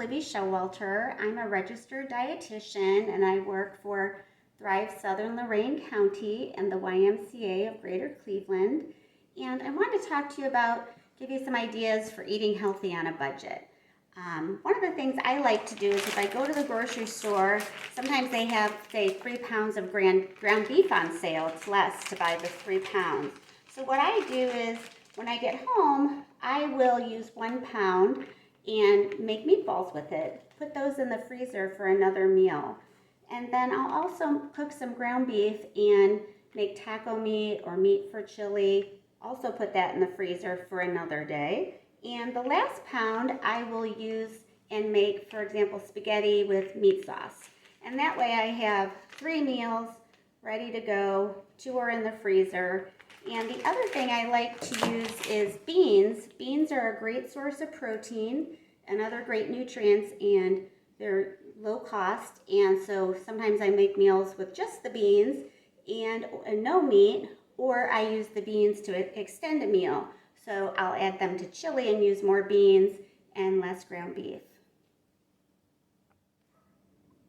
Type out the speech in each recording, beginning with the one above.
Libby Showalter. I'm a registered dietitian and I work for Thrive Southern Lorain County and the YMCA of Greater Cleveland. And I wanted to talk to you about, give you some ideas for eating healthy on a budget. One of the things I like to do is if I go to the grocery store, sometimes they have, say, 3 pounds of ground beef on sale. It's less to buy the 3 pounds. So what I do is when I get home, I will use 1 pound and make meatballs with it. Put those in the freezer for another meal. And then I'll also cook some ground beef and make taco meat or meat for chili. Also put that in the freezer for another day. And the last pound I will use and make, for example, spaghetti with meat sauce. And that way I have 3 meals ready to go, 2 are in the freezer. And the other thing I like to use is beans. Beans are a great source of protein and other great nutrients, and they're low cost. And so sometimes I make meals with just the beans and no meat, or I use the beans to extend a meal. So I'll add them to chili and use more beans and less ground beef.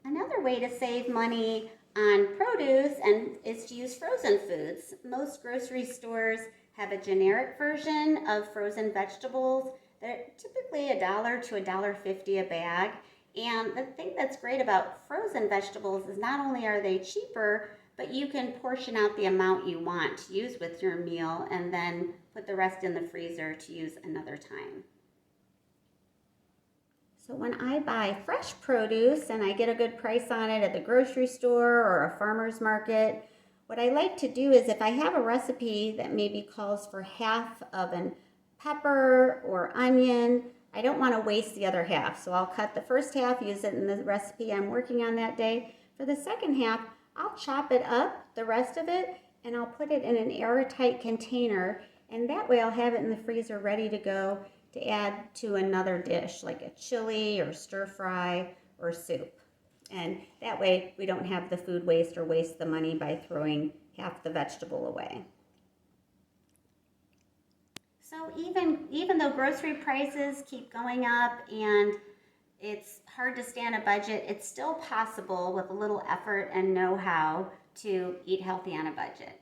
Another way to save money on produce is to use frozen foods. Most grocery stores have a generic version of frozen vegetables. They're typically $1 to $1.50 a bag. And the thing that's great about frozen vegetables is not only are they cheaper, but you can portion out the amount you want to use with your meal and then put the rest in the freezer to use another time. So when I buy fresh produce and I get a good price on it at the grocery store or a farmer's market, what I like to do is if I have a recipe that maybe calls for half of a pepper or onion, I don't want to waste the other half. So I'll cut the first half, use it in the recipe I'm working on that day. For the second half, I'll chop it up, the rest of it, and I'll put it in an airtight container, and that way I'll have it in the freezer ready to go to add to another dish like a chili or stir fry or soup. And that way we don't have the food waste or waste the money by throwing half the vegetable away. So even though grocery prices keep going up and it's hard to stay on a budget, it's still possible with a little effort and know-how to eat healthy on a budget.